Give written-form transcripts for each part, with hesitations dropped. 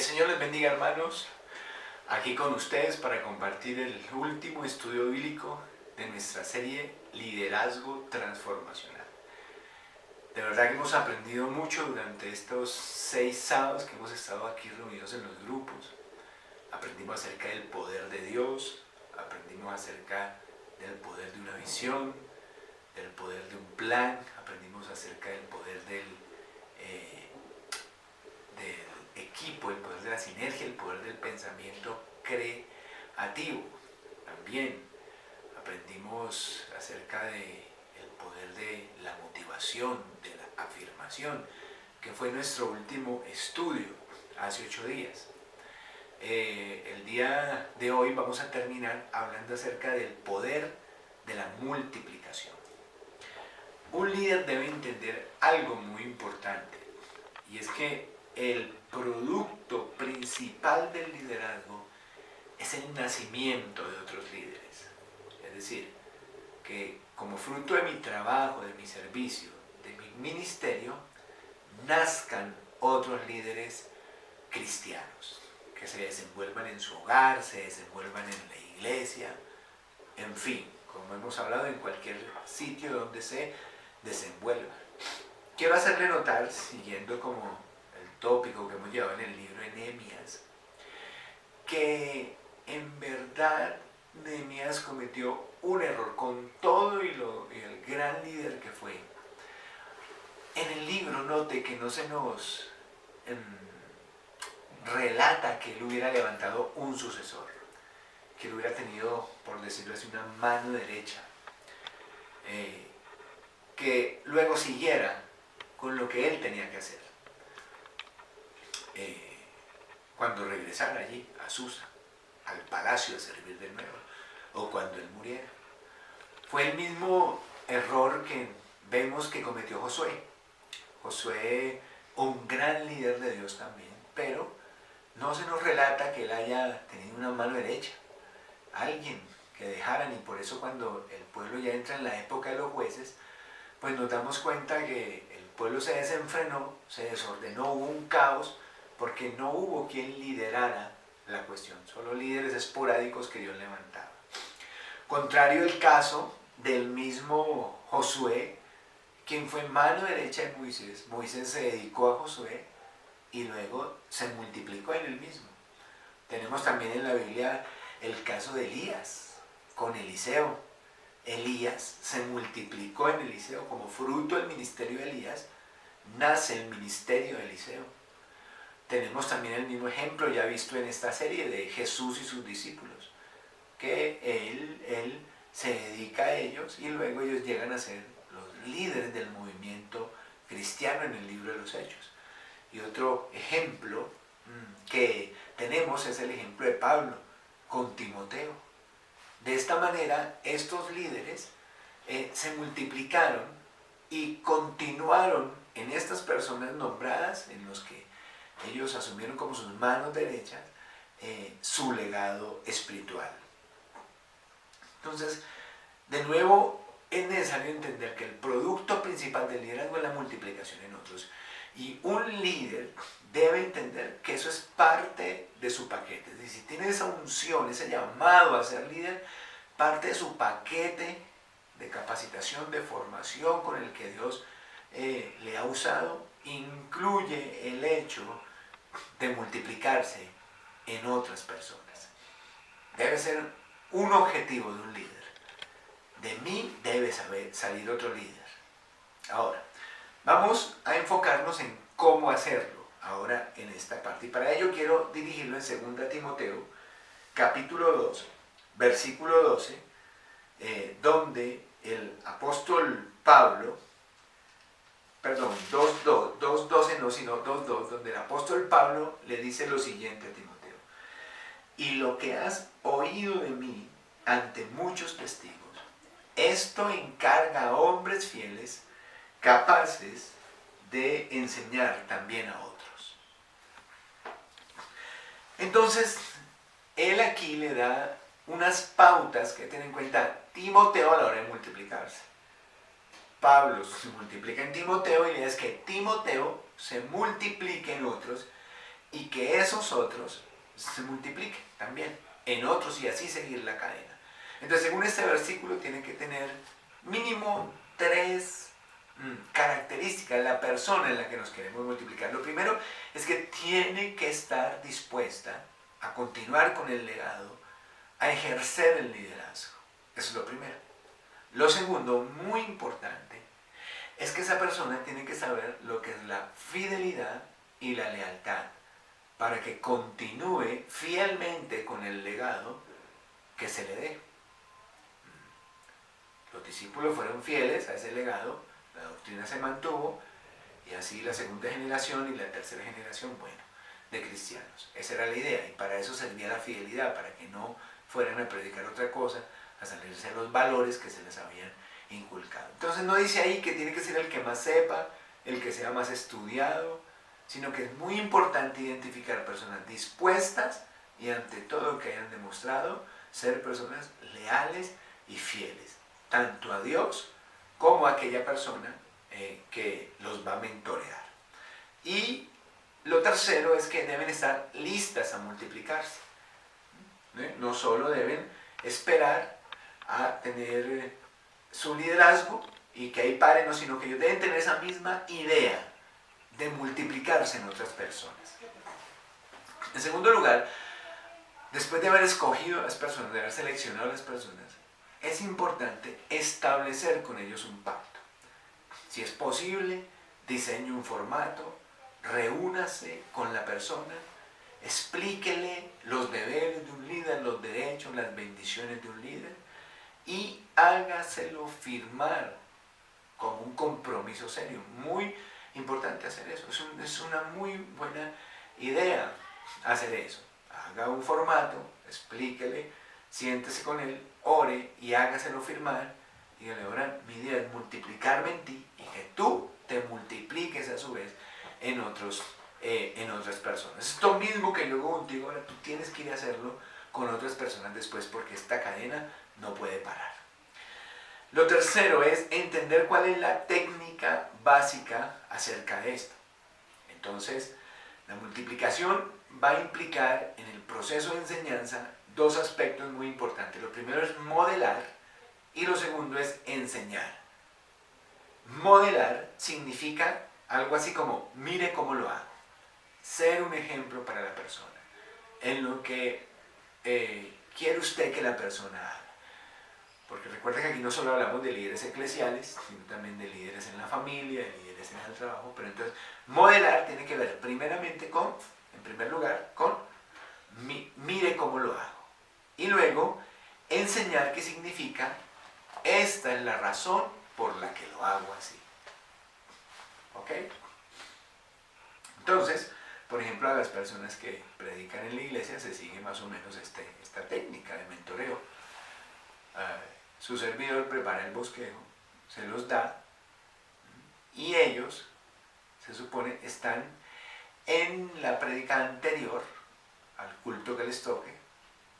El Señor les bendiga, hermanos, aquí con ustedes para compartir el último estudio bíblico de nuestra serie Liderazgo Transformacional. De verdad que hemos aprendido mucho durante estos 6 sábados que hemos estado aquí reunidos en los grupos. Aprendimos acerca del poder de Dios, aprendimos acerca del poder de una visión, del poder de un plan, aprendimos acerca del poder del equipo, el poder de la sinergia, el poder del pensamiento creativo. También aprendimos acerca del poder de la motivación, de la afirmación, que fue nuestro último estudio hace 8 días. El día de hoy vamos a terminar hablando acerca del poder de la multiplicación. Un líder debe entender algo muy importante, y es que el producto principal del liderazgo es el nacimiento de otros líderes. Es decir, que como fruto de mi trabajo, de mi servicio, de mi ministerio, nazcan otros líderes cristianos, que se desenvuelvan en su hogar, se desenvuelvan en la iglesia, en fin, como hemos hablado, en cualquier sitio donde se desenvuelvan. Quiero hacerle notar, siguiendo como el tópico que hemos llevado en el libro de Nehemías, que en verdad Nehemías cometió un error con todo y el gran líder que fue. En el libro note que no se nos relata que él hubiera levantado un sucesor, que él hubiera tenido, por decirlo así, una mano derecha, que luego siguiera con lo que él tenía que hacer cuando regresara allí a Susa, al palacio a servir de nuevo, o cuando él muriera. Fue el mismo error que vemos que cometió Josué. Josué, un gran líder de Dios también, pero no se nos relata que él haya tenido una mano derecha, alguien que dejaran, y por eso cuando el pueblo ya entra en la época de los jueces, pues nos damos cuenta que el pueblo se desenfrenó, se desordenó, hubo un caos, porque no hubo quien liderara la cuestión, solo líderes esporádicos que Dios levantaba. Contrario el caso del mismo Josué, quien fue mano derecha de Moisés. Moisés se dedicó a Josué y luego se multiplicó en él mismo. Tenemos también en la Biblia el caso de Elías con Eliseo. Elías se multiplicó en Eliseo, como fruto del ministerio de Elías nace el ministerio de Eliseo. Tenemos también el mismo ejemplo ya visto en esta serie de Jesús y sus discípulos, que él se dedica a ellos y luego ellos llegan a ser los líderes del movimiento cristiano en el libro de los Hechos. Y otro ejemplo que tenemos es el ejemplo de Pablo con Timoteo. De esta manera estos líderes se multiplicaron y continuaron en estas personas nombradas, en los que ellos asumieron como sus manos derechas, su legado espiritual. Entonces, de nuevo, es necesario entender que el producto principal del liderazgo es la multiplicación en otros. Y un líder debe entender que eso es parte de su paquete. Es decir, si tiene esa unción, ese llamado a ser líder, parte de su paquete de capacitación, de formación con el que Dios le ha usado, incluye el hecho de multiplicarse en otras personas. Debe ser un objetivo de un líder. De mí debe salir otro líder. Ahora, vamos a enfocarnos en cómo hacerlo ahora en esta parte. Y para ello quiero dirigirlo en 2 Timoteo, capítulo 2, versículo 12, donde el apóstol Pablo, perdón, 2.12 no, sino 2.2, donde el apóstol Pablo le dice lo siguiente a Timoteo: y lo que has oído de mí ante muchos testigos, esto encarga a hombres fieles, capaces de enseñar también a otros. Entonces, él aquí le da unas pautas que tiene en cuenta Timoteo a la hora de multiplicarse. Pablo se multiplica en Timoteo y la idea es que Timoteo se multiplique en otros y que esos otros se multipliquen también en otros y así seguir la cadena. Entonces, según este versículo, tiene que tener mínimo 3 características la persona en la que nos queremos multiplicar. Lo primero es que tiene que estar dispuesta a continuar con el legado, a ejercer el liderazgo. Eso es lo primero. Lo segundo, muy importante, es que esa persona tiene que saber lo que es la fidelidad y la lealtad para que continúe fielmente con el legado que se le dé. Los discípulos fueron fieles a ese legado, la doctrina se mantuvo, y así la segunda generación y la tercera generación, bueno, de cristianos. Esa era la idea, y para eso servía la fidelidad, para que no fueran a predicar otra cosa, a salirse de los valores que se les habían inculcado. Entonces no dice ahí que tiene que ser el que más sepa, el que sea más estudiado, sino que es muy importante identificar personas dispuestas y ante todo que hayan demostrado ser personas leales y fieles, tanto a Dios como a aquella persona que los va a mentorear. Y lo tercero es que deben estar listas a multiplicarse. No solo deben esperar a tener su liderazgo y que ahí paren, no, sino que ellos deben tener esa misma idea de multiplicarse en otras personas. En segundo lugar, después de haber escogido a las personas, de haber seleccionado a las personas, es importante establecer con ellos un pacto. Si es posible, diseñe un formato, reúnase con la persona, explíquele los deberes de un líder, los derechos, las bendiciones de un líder y hágaselo firmar como un compromiso serio. Muy importante hacer eso. Es una muy buena idea hacer eso. Haga un formato, explíquele, siéntese con él, ore y hágaselo firmar. Dígale, ahora mi idea es multiplicarme en ti y que tú te multipliques a su vez en otras personas. Es lo mismo que yo hago contigo, ahora tú tienes que ir a hacerlo con otras personas después porque esta cadena no puede parar. Lo tercero es entender cuál es la técnica básica acerca de esto. Entonces, la multiplicación va a implicar en el proceso de enseñanza 2 aspectos muy importantes. Lo primero es modelar y lo segundo es enseñar. Modelar significa algo así como, mire cómo lo hago. Ser un ejemplo para la persona en lo que quiere usted que la persona haga. Porque recuerda que aquí no solo hablamos de líderes eclesiales, sino también de líderes en la familia, de líderes en el trabajo. Pero entonces, modelar tiene que ver primeramente con, en primer lugar, con mire cómo lo hago. Y luego, enseñar qué significa, esta es la razón por la que lo hago así. ¿Ok? Entonces, por ejemplo, a las personas que predican en la iglesia se sigue más o menos esta técnica de mentoreo. Su servidor prepara el bosquejo, se los da y ellos, se supone, están en la prédica anterior al culto que les toque,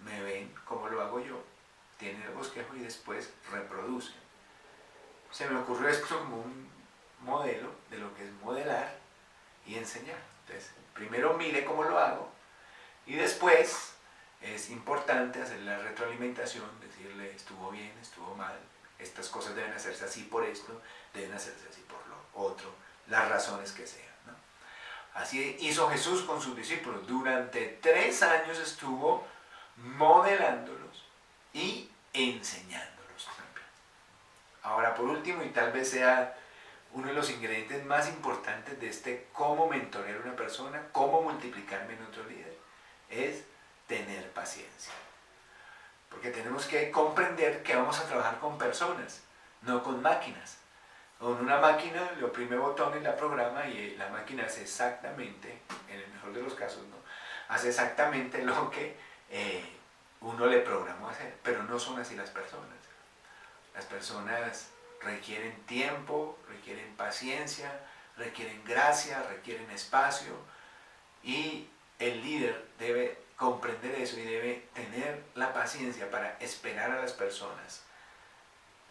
me ven cómo lo hago yo, tienen el bosquejo y después reproducen. Se me ocurrió esto como un modelo de lo que es modelar y enseñar. Entonces, primero mire cómo lo hago y después es importante hacer la retroalimentación, decirle estuvo bien, estuvo mal, estas cosas deben hacerse así por esto, deben hacerse así por lo otro, las razones que sean, ¿no? Así hizo Jesús con sus discípulos. Durante 3 años estuvo modelándolos y enseñándolos también. Ahora, por último, y tal vez sea uno de los ingredientes más importantes de cómo mentorear a una persona, cómo multiplicarme en otro líder, es tener paciencia. Porque tenemos que comprender que vamos a trabajar con personas, no con máquinas. Con una máquina le oprime botones, la programa y la máquina hace exactamente, en el mejor de los casos, ¿no? Hace exactamente lo que uno le programó a hacer, pero no son así las personas. Las personas requieren tiempo, requieren paciencia, requieren gracia, requieren espacio y el líder debe comprender eso y debe tener la paciencia para esperar a las personas,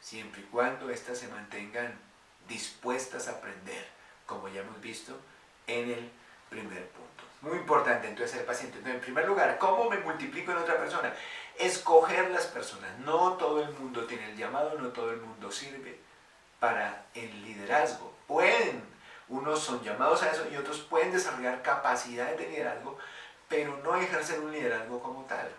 siempre y cuando éstas se mantengan dispuestas a aprender, como ya hemos visto en el primer punto. Muy importante entonces ser paciente. Entonces, en primer lugar, ¿cómo me multiplico en otra persona? Escoger las personas. No todo el mundo tiene el llamado, no todo el mundo sirve para el liderazgo. Unos son llamados a eso y otros pueden desarrollar capacidades de liderazgo, pero no ejercer un liderazgo como tal.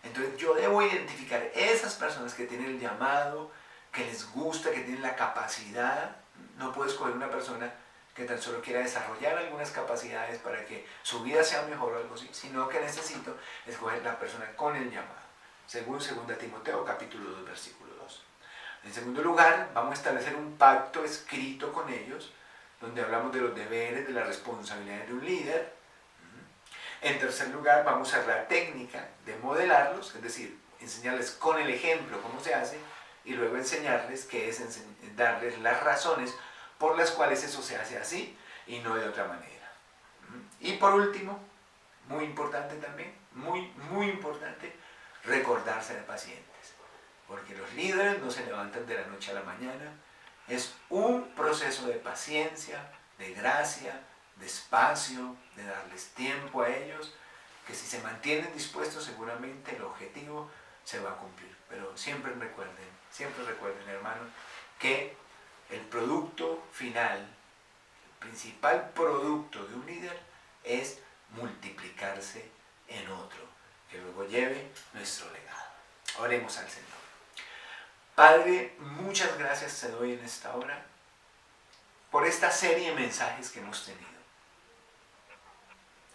Entonces yo debo identificar esas personas que tienen el llamado, que les gusta, que tienen la capacidad. No puedo escoger una persona que tan solo quiera desarrollar algunas capacidades para que su vida sea mejor o algo así, sino que necesito escoger la persona con el llamado, según 2 Timoteo capítulo 2 versículo 2. En segundo lugar, vamos a establecer un pacto escrito con ellos, donde hablamos de los deberes, de las responsabilidades de un líder. En tercer lugar, vamos a usar la técnica de modelarlos, es decir, enseñarles con el ejemplo cómo se hace, y luego enseñarles que es darles las razones por las cuales eso se hace así y no de otra manera. Y por último, muy importante también, muy importante, recordar ser pacientes. Porque los líderes no se levantan de la noche a la mañana. Es un proceso de paciencia, de gracia, de espacio, de darles tiempo a ellos, que si se mantienen dispuestos seguramente el objetivo se va a cumplir. Pero siempre recuerden, hermanos, que el producto final, el principal producto de un líder es multiplicarse en otro, que luego lleve nuestro legado. Oremos al Señor. Padre, muchas gracias te doy en esta hora por esta serie de mensajes que hemos tenido.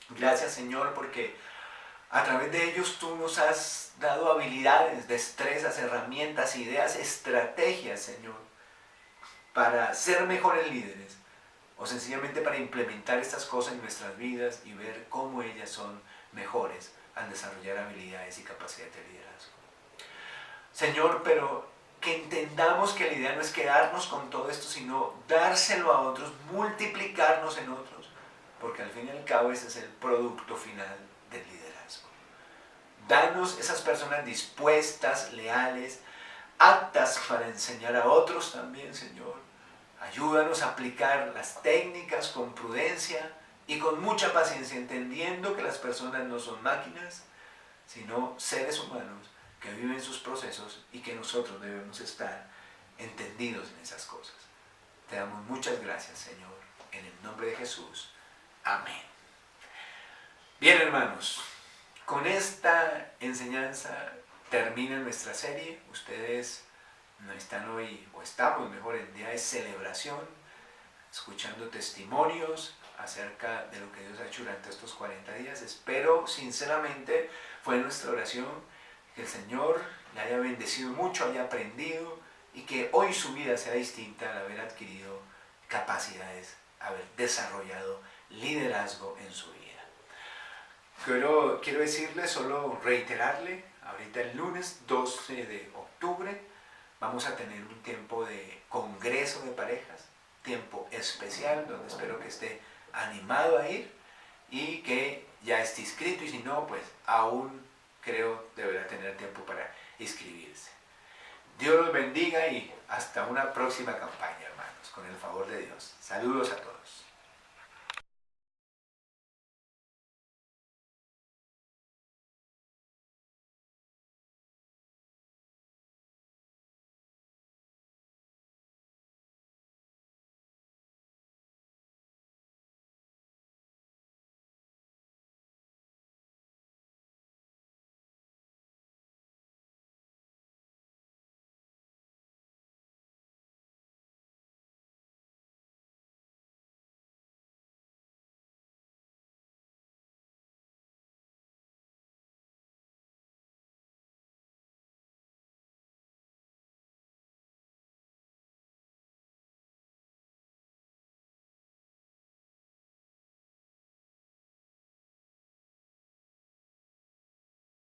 Gracias, Señor, porque a través de ellos tú nos has dado habilidades, destrezas, herramientas, ideas, estrategias, Señor, para ser mejores líderes o sencillamente para implementar estas cosas en nuestras vidas y ver cómo ellas son mejores al desarrollar habilidades y capacidades de liderazgo. Señor, pero que entendamos que la idea no es quedarnos con todo esto, sino dárselo a otros, multiplicarnos en otros, porque al fin y al cabo ese es el producto final del liderazgo. Danos esas personas dispuestas, leales, aptas para enseñar a otros también, Señor. Ayúdanos a aplicar las técnicas con prudencia y con mucha paciencia, entendiendo que las personas no son máquinas, sino seres humanos que viven sus procesos y que nosotros debemos estar entendidos en esas cosas. Te damos muchas gracias, Señor, en el nombre de Jesús. Amén. Bien, hermanos, con esta enseñanza termina nuestra serie. Ustedes no están hoy, o estamos mejor, en día de celebración, escuchando testimonios acerca de lo que Dios ha hecho durante estos 40 días. Espero, sinceramente, fue nuestra oración, que el Señor le haya bendecido mucho, haya aprendido y que hoy su vida sea distinta al haber adquirido capacidades, haber desarrollado liderazgo en su vida. Quiero decirle, solo reiterarle, ahorita el lunes 12 de octubre vamos a tener un tiempo de congreso de parejas, tiempo especial, donde espero que esté animado a ir y que ya esté inscrito, y si no, pues aún creo deberá tener tiempo para inscribirse. Dios los bendiga y hasta una próxima campaña, hermanos, con el favor de Dios. Saludos a todos.